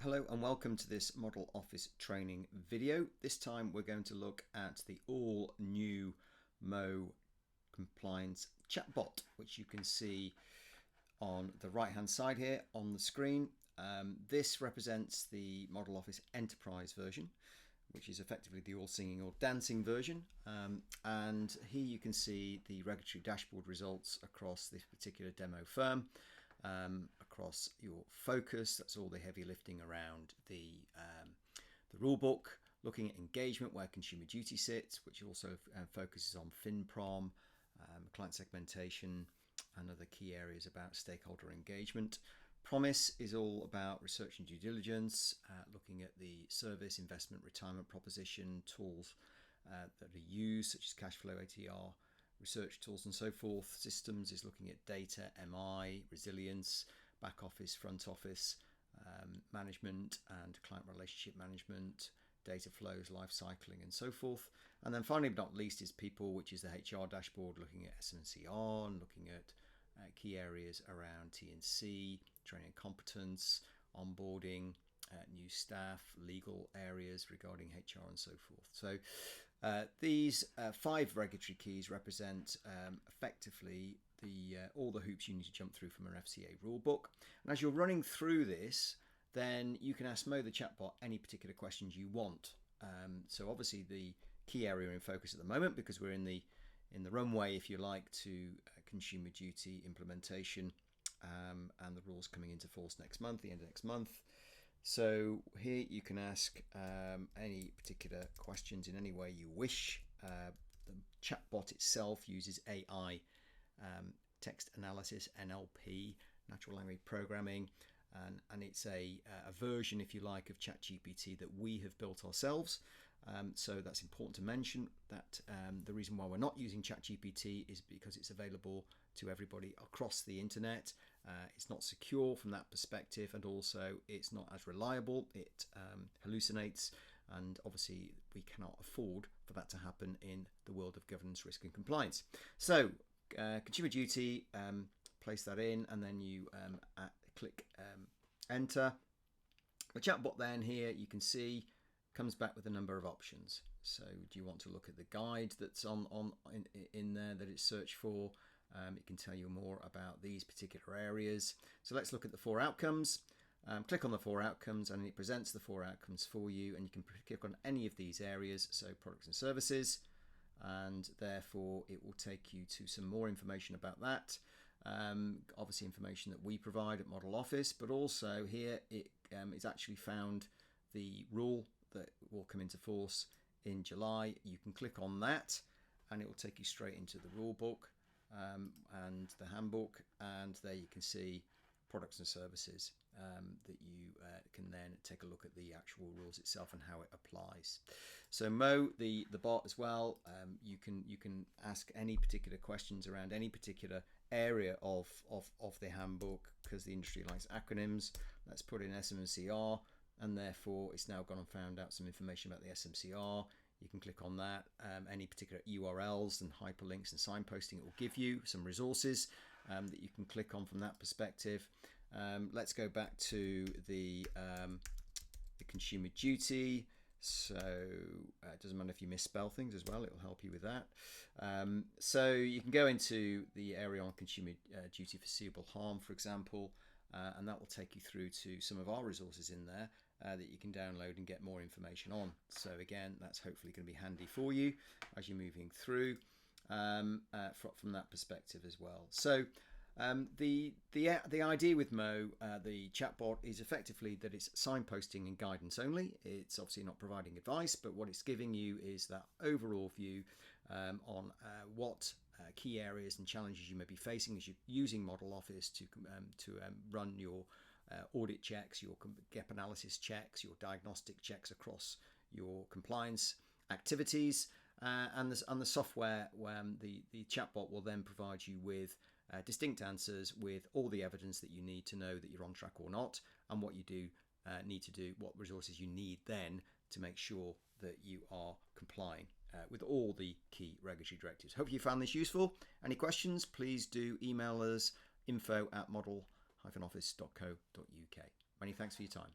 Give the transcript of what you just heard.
Hello and welcome to this Model Office training video. This time we're going to look at the all new Mo compliance chatbot, which you can see on the right hand side here on the screen. This represents the Model Office Enterprise version, which is effectively the all singing or dancing version. And here you can see the regulatory dashboard results across this particular demo firm. Across your focus, that's all the heavy lifting around the rule book, looking at engagement where consumer duty sits, which also focuses on FinProm, client segmentation, and other key areas about stakeholder engagement. Promise is all about research and due diligence, looking at the service, investment, retirement proposition, tools that are used, such as cash flow, ATR, research tools and so forth. Systems is looking at data, MI, resilience, back office, front office, management and client relationship management, data flows, life cycling and so forth. And then finally but not least is people, which is the HR dashboard, looking at SMCR and looking at key areas around T&C, training and competence, onboarding, new staff, legal areas regarding HR and so forth. So these 5 regulatory keys represent effectively all the hoops you need to jump through from an FCA rulebook. And as you're running through this, then you can ask Mo the chatbot any particular questions you want. So obviously the key area in focus at the moment, because we're in the runway, if you like, to consumer duty implementation and the rules coming into force next month, the end of next month. So here you can ask any particular questions in any way you wish. The chatbot itself uses AI, text analysis, NLP, natural language programming, and it's a version, if you like, of ChatGPT that we have built ourselves. So that's important to mention that the reason why we're not using ChatGPT is because it's available to everybody across the internet. It's not secure from that perspective, and also it's not as reliable. It hallucinates, and obviously we cannot afford for that to happen in the world of governance, risk and compliance. So consumer duty, place that in, and then you click enter. The chatbot then here you can see comes back with a number of options. So do you want to look at the guide that's in there that it's searched for? It can tell you more about these particular areas. So let's look at the 4 outcomes. Click on the 4 outcomes and it presents the 4 outcomes for you, and you can click on any of these areas, so products and services, and therefore it will take you to some more information about that. Obviously information that we provide at Model Office, but also here it's actually found the rule that will come into force in July. You can click on that and it will take you straight into the rule book and the handbook, and there you can see products and services that you can then take a look at the actual rules itself and how it applies. So Mo, the bot as well, you can ask any particular questions around any particular area of the handbook, because the industry likes acronyms. Let's put in SMCR, and therefore it's now gone and found out some information about the SMCR. You can click on that. Any particular URLs and hyperlinks and signposting, it will give you some resources that you can click on from that perspective. Let's go back to the consumer duty. So it doesn't matter if you misspell things as well, it will help you with that. So you can go into the area on consumer duty foreseeable harm, for example, and that will take you through to some of our resources in there that you can download and get more information on. So again, that's hopefully going to be handy for you as you're moving through from that perspective as well. So the idea with Mo, the chatbot, is effectively that it's signposting and guidance only. It's obviously not providing advice, but what it's giving you is that overall view on what key areas and challenges you may be facing as you're using Model Office to run your audit checks, your gap analysis checks, your diagnostic checks across your compliance activities, and the software. The chatbot will then provide you with distinct answers with all the evidence that you need to know that you're on track or not, and what you need to do, what resources you need then to make sure that you are complying with all the key regulatory directives. Hope you found this useful. Any questions, please do email us info@model-office.co.uk. Many thanks for your time.